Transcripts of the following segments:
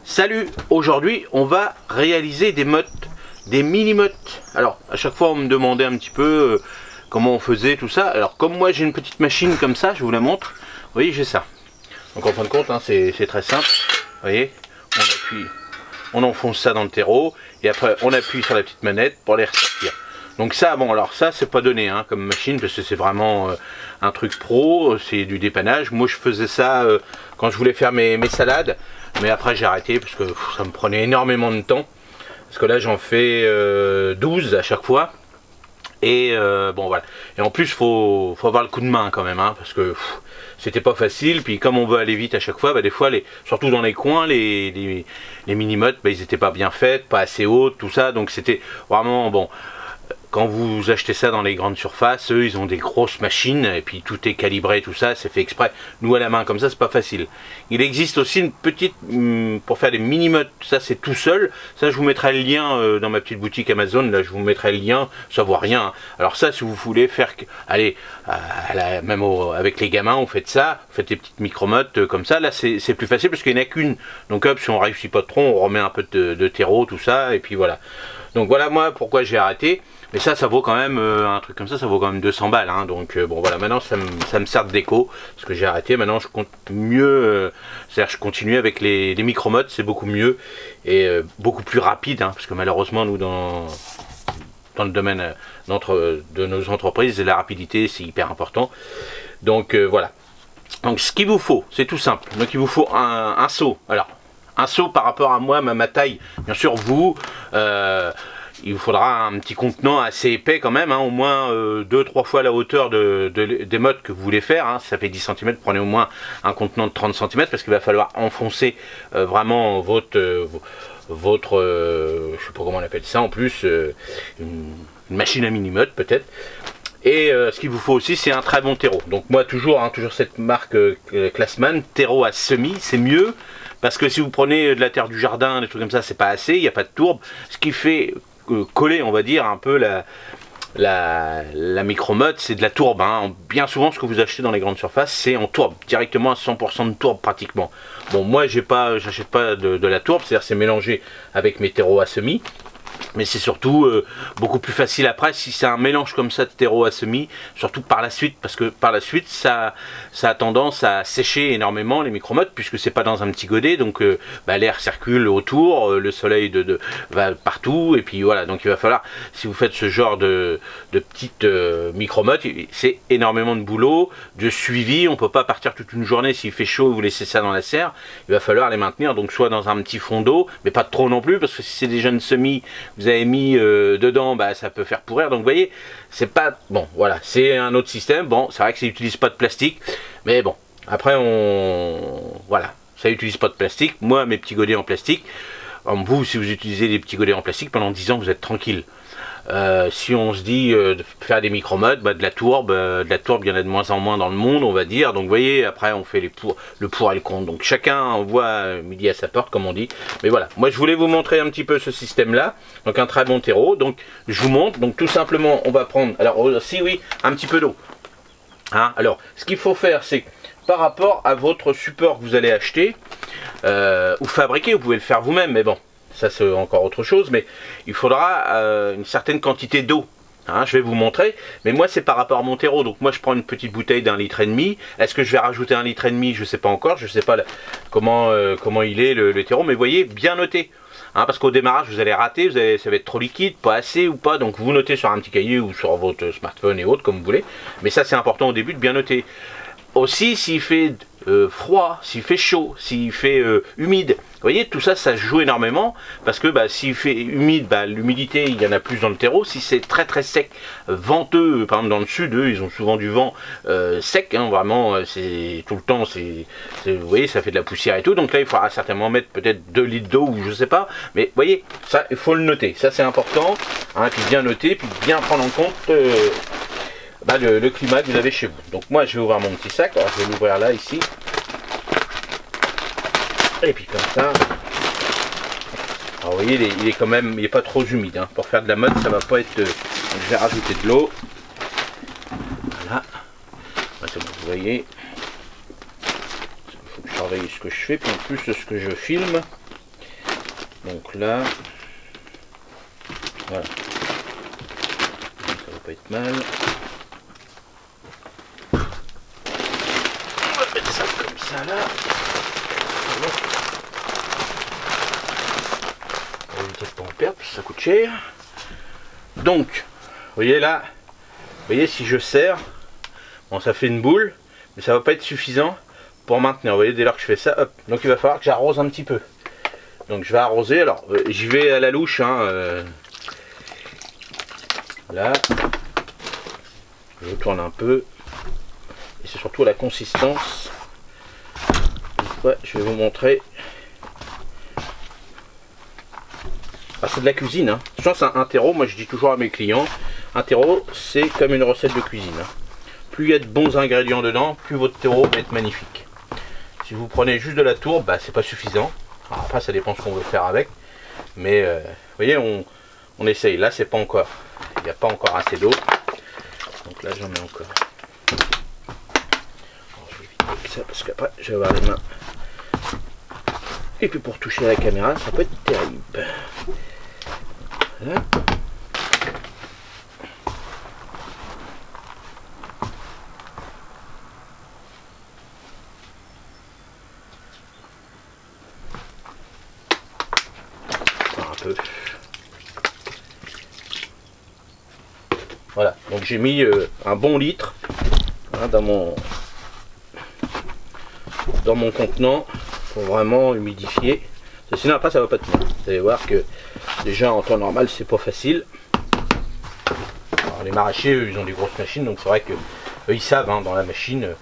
Salut, aujourd'hui on va réaliser des mottes, des mini-mottes. Alors à chaque fois on me demandait un petit peu comment on faisait tout ça. Alors comme moi j'ai une petite machine comme ça, je vous la montre. Vous voyez, j'ai ça. Donc en fin de compte hein, c'est très simple. Vous voyez, on appuie, on enfonce ça dans le terreau et après on appuie sur la petite manette pour les ressortir. Donc ça, bon alors ça c'est pas donné hein, comme machine parce que c'est vraiment un truc pro, c'est du dépannage. Moi je faisais ça quand je voulais faire mes salades, mais après j'ai arrêté parce que ça me prenait énormément de temps. Parce que là j'en fais 12 à chaque fois. Et bon voilà. Et en plus faut avoir le coup de main quand même hein, parce que c'était pas facile. Puis comme on veut aller vite à chaque fois, bah, des fois surtout dans les coins les mini-mottes bah, ils étaient pas bien faites, pas assez hautes, tout ça. Donc c'était vraiment bon. Quand vous achetez ça dans les grandes surfaces, eux ils ont des grosses machines et puis tout est calibré, tout ça, c'est fait exprès. Nous à la main comme ça c'est pas facile. Il existe aussi une petite pour faire des mini-mottes, ça c'est tout seul. Ça je vous mettrai le lien dans ma petite boutique Amazon, là je vous mettrai le lien, ça vaut rien. Hein. Alors ça si vous voulez faire, allez, même avec les gamins on fait ça, vous faites des petites micro-mottes comme ça, là c'est plus facile parce qu'il n'y en a qu'une. Donc hop, si on réussit pas trop, on remet un peu de terreau, tout ça, et puis voilà. Donc voilà moi pourquoi j'ai arrêté. Mais ça vaut quand même, un truc comme ça vaut quand même 200 balles. Hein, donc bon voilà, maintenant ça me sert de déco, parce que j'ai arrêté. Maintenant je compte mieux, c'est-à-dire je continue avec les micro-mottes, c'est beaucoup mieux, et beaucoup plus rapide, hein, parce que malheureusement nous dans le domaine de nos entreprises, la rapidité c'est hyper important. Donc voilà. Donc ce qu'il vous faut, c'est tout simple. Donc il vous faut un seau. Alors, un seau par rapport à moi, ma taille, bien sûr vous... il vous faudra un petit contenant assez épais quand même, hein, au moins 2-3 fois la hauteur des mottes que vous voulez faire. Hein, ça fait 10 cm, prenez au moins un contenant de 30 cm parce qu'il va falloir enfoncer vraiment votre je sais pas comment on appelle ça en plus, une machine à mini-motte peut-être. Et ce qu'il vous faut aussi c'est un très bon terreau. Donc moi toujours cette marque Classman, terreau à semis, c'est mieux. Parce que si vous prenez de la terre du jardin, des trucs comme ça, c'est pas assez, il n'y a pas de tourbe. Ce qui fait coller, on va dire, un peu la micro-motte, c'est de la tourbe. Hein. Bien souvent, ce que vous achetez dans les grandes surfaces, c'est en tourbe, directement à 100% de tourbe pratiquement. Bon, moi, j'achète pas de la tourbe, c'est-à-dire c'est mélangé avec mes terreaux à semis. Mais c'est surtout beaucoup plus facile après si c'est un mélange comme ça de terreau à semis, surtout par la suite, parce que par la suite ça a tendance à sécher énormément les micro-mottes puisque c'est pas dans un petit godet, donc l'air circule autour, le soleil va partout, et puis voilà, donc il va falloir, si vous faites ce genre de petites micro-mottes, c'est énormément de boulot, de suivi, on peut pas partir toute une journée s'il fait chaud et vous laissez ça dans la serre, il va falloir les maintenir, donc soit dans un petit fond d'eau, mais pas trop non plus, parce que si c'est des jeunes semis, vous avez mis dedans, bah, ça peut faire pourrir. Donc vous voyez, c'est pas... Bon, voilà, c'est un autre système. Bon, c'est vrai que ça n'utilise pas de plastique. Mais bon, après, voilà, ça n'utilise pas de plastique. Moi, mes petits godets en plastique, vous, si vous utilisez des petits godets en plastique, pendant 10 ans, vous êtes tranquille. Si on se dit de faire des micro-mottes, bah, de la tourbe, il y en a de moins en moins dans le monde, on va dire. Donc vous voyez, après on fait le pour et le contre. Donc chacun envoie midi à sa porte, comme on dit. Mais voilà, moi je voulais vous montrer un petit peu ce système-là. Donc un très bon terreau. Donc je vous montre. Donc tout simplement, on va prendre, alors aussi oui, un petit peu d'eau. Hein, alors, ce qu'il faut faire, c'est par rapport à votre support que vous allez acheter ou fabriquer, vous pouvez le faire vous-même, mais bon. Ça c'est encore autre chose, mais il faudra une certaine quantité d'eau. Hein, je vais vous montrer, mais moi c'est par rapport à mon terreau. Donc moi je prends une petite bouteille d'1,5 litre. Est-ce que je vais rajouter 1,5 litre? Je ne sais pas encore, je ne sais pas comment il est le terreau, mais vous voyez, bien noté. Hein, parce qu'au démarrage vous allez rater, ça va être trop liquide, pas assez ou pas, donc vous notez sur un petit cahier ou sur votre smartphone et autres comme vous voulez. Mais ça c'est important au début de bien noter. Aussi s'il fait froid, s'il fait chaud, s'il fait humide, vous voyez, tout ça, ça joue énormément, parce que s'il fait humide, l'humidité, il y en a plus dans le terreau. Si c'est très très sec, venteux, par exemple dans le sud, eux, ils ont souvent du vent sec, hein, vraiment, c'est tout le temps, vous voyez, ça fait de la poussière et tout, donc là, il faudra certainement mettre peut-être 2 litres d'eau, ou je sais pas, mais vous voyez, ça, il faut le noter, ça c'est important, hein, puis bien noter, puis bien prendre en compte le climat que vous avez chez vous. Donc moi, je vais ouvrir mon petit sac, alors je vais l'ouvrir là, ici, et puis comme ça, alors vous voyez, il est quand même, il n'est pas trop humide. Hein. Pour faire de la mode, ça va pas être. Donc je vais rajouter de l'eau. Voilà. C'est bon, vous voyez. Il faut que je surveille ce que je fais, puis en plus ce que je filme. Donc là, voilà, ça va pas être mal. On va mettre ça comme ça là. On va éviter de pas en perdre parce que ça coûte cher. Donc, vous voyez là, vous voyez si je serre, bon ça fait une boule, mais ça va pas être suffisant pour maintenir. Vous voyez dès lors que je fais ça, hop. Donc il va falloir que j'arrose un petit peu. Donc je vais arroser. Alors j'y vais à la louche. Là, je tourne un peu. Et c'est surtout la consistance. Ouais, je vais vous montrer. Ah, c'est de la cuisine. Je pense un terreau, moi je dis toujours à mes clients, un terreau c'est comme une recette de cuisine. Plus il y a de bons ingrédients dedans, plus votre terreau va être magnifique. Si vous prenez juste de la tourbe, bah, c'est pas suffisant. Alors après ça dépend ce qu'on veut faire avec. Mais vous voyez, on essaye. Là c'est pas encore. Il n'y a pas encore assez d'eau. Donc là j'en mets encore. Alors, je vais éviter avec ça parce qu'après je vais avoir les mains. Et puis pour toucher la caméra, ça peut être terrible. Voilà. Un peu. Voilà, donc j'ai mis un bon litre dans mon contenant pour vraiment humidifier. Sinon après ça va pas tenir. Vous allez voir que déjà en temps normal c'est pas facile. Alors, les maraîchers eux, ils ont des grosses machines, donc c'est vrai que eux, ils savent dans la machine,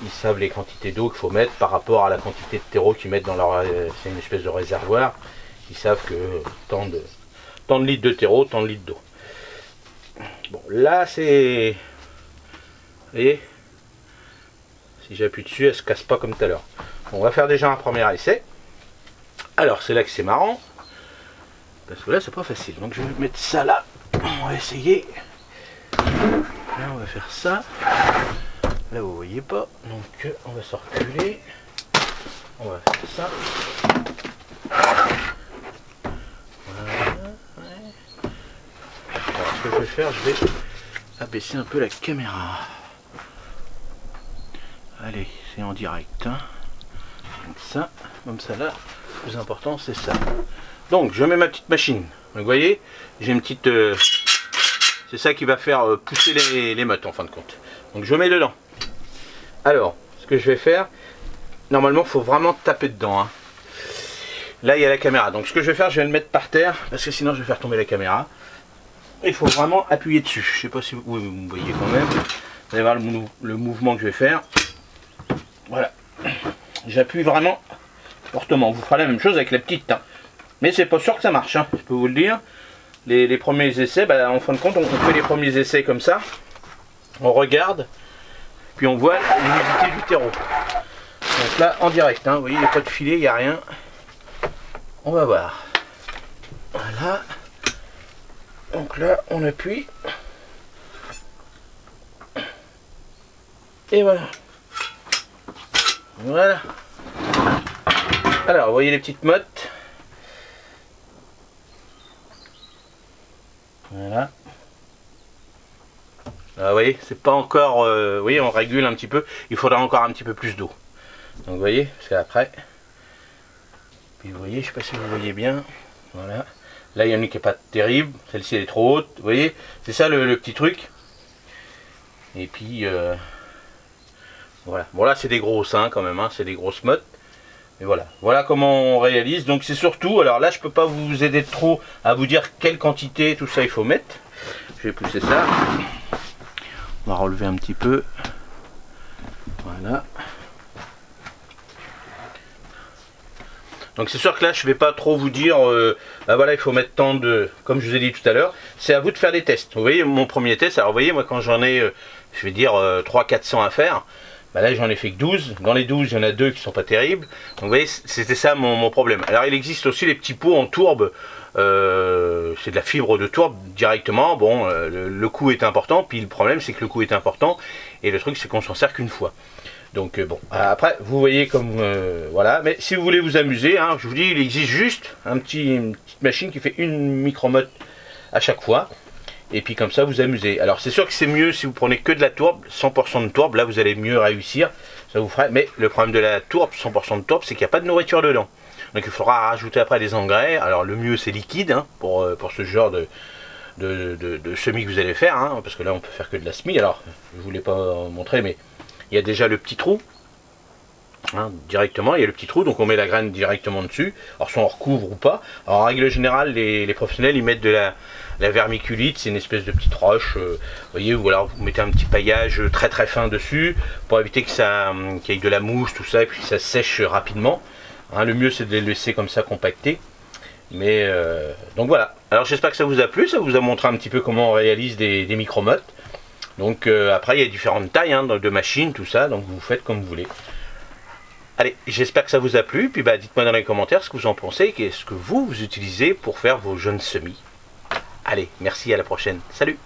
ils savent les quantités d'eau qu'il faut mettre par rapport à la quantité de terreau qu'ils mettent dans leur. C'est une espèce de réservoir. Ils savent que tant de litres de terreau, tant de litres d'eau. Bon là c'est. Vous voyez, si j'appuie dessus, elle se casse pas comme tout à l'heure. Bon, on va faire déjà un premier essai. Alors c'est là que c'est marrant. Parce que là c'est pas facile. Donc je vais mettre ça là. On va essayer. Là on va faire ça. Là vous voyez pas. Donc on va se reculer. On va faire ça. Voilà. Ouais. Alors ce que je vais faire, je vais abaisser un peu la caméra. Allez, c'est en direct. Donc ça, comme ça là, le plus important c'est ça. Donc je mets ma petite machine. Donc, vous voyez, j'ai une petite. C'est ça qui va faire pousser les mottes en fin de compte. Donc je mets dedans. Alors, ce que je vais faire, normalement il faut vraiment taper dedans. Là il y a la caméra. Donc ce que je vais faire, je vais le mettre par terre parce que sinon je vais faire tomber la caméra. Il faut vraiment appuyer dessus. Je sais pas si vous me voyez quand même. Vous allez voir le mouvement que je vais faire. Voilà. J'appuie vraiment fortement. Vous ferez la même chose avec la petite. Mais c'est pas sûr que ça marche. Je peux vous le dire. Les premiers essais, en fin de compte, on fait les premiers essais comme ça. On regarde. Puis on voit l'humidité du terreau. Donc là, en direct. Vous voyez, il n'y a pas de filet, il n'y a rien. On va voir. Voilà. Donc là, on appuie. Et voilà. Voilà. Alors, vous voyez les petites mottes. Voilà. Alors, vous voyez, c'est pas encore... vous voyez, on régule un petit peu. Il faudra encore un petit peu plus d'eau. Donc, vous voyez, parce qu'après... Puis, vous voyez, je sais pas si vous voyez bien. Voilà. Là, il y en a une qui n'est pas terrible. Celle-ci, elle est trop haute. Vous voyez, c'est ça le petit truc. Et puis... voilà. Bon, là, c'est des grosses, quand même. C'est des grosses mottes. Et voilà. Voilà comment on réalise. Donc, c'est surtout... Alors là, je peux pas vous aider trop à vous dire quelle quantité, tout ça, il faut mettre. Je vais pousser ça. On va relever un petit peu. Voilà. Donc c'est sûr que là je vais pas trop vous dire voilà il faut mettre tant de, comme je vous ai dit tout à l'heure, c'est à vous de faire des tests. Vous voyez mon premier test, alors vous voyez moi quand j'en ai je vais dire 300-400 à faire, là j'en ai fait que 12, dans les 12 il y en a 2 qui sont pas terribles, donc vous voyez c'était ça mon problème. Alors il existe aussi les petits pots en tourbe, c'est de la fibre de tourbe directement, bon le coût est important, puis le problème c'est que le coût est important, et le truc c'est qu'on s'en sert qu'une fois. Donc bon, après vous voyez comme voilà, mais si vous voulez vous amuser, hein, je vous dis, il existe juste une petite machine qui fait une micromotte à chaque fois, et puis comme ça vous amusez. Alors c'est sûr que c'est mieux si vous prenez que de la tourbe, 100% de tourbe, là vous allez mieux réussir, ça vous ferait. Mais le problème de la tourbe, 100% de tourbe, c'est qu'il n'y a pas de nourriture dedans. Donc il faudra rajouter après des engrais. Alors le mieux c'est liquide hein, pour ce genre de semis que vous allez faire, hein, parce que là on peut faire que de la semis. Alors je ne vous l'ai pas montré, mais il y a déjà le petit trou. Hein, directement, il y a le petit trou, donc on met la graine directement dessus. Alors soit on recouvre ou pas. Alors en règle générale, les professionnels ils mettent de la vermiculite, c'est une espèce de petite roche, vous voyez, ou alors vous mettez un petit paillage très très fin dessus pour éviter que qu'il y ait de la mousse, tout ça, et puis ça sèche rapidement. Hein, le mieux c'est de les laisser comme ça compacter. Mais donc voilà. Alors j'espère que ça vous a plu, ça vous a montré un petit peu comment on réalise des micromottes. Donc après il y a différentes tailles hein, de machines, tout ça, donc vous faites comme vous voulez. Allez, j'espère que ça vous a plu, puis bah, dites-moi dans les commentaires ce que vous en pensez, qu'est-ce que vous utilisez pour faire vos jeunes semis. Allez, merci, à la prochaine. Salut!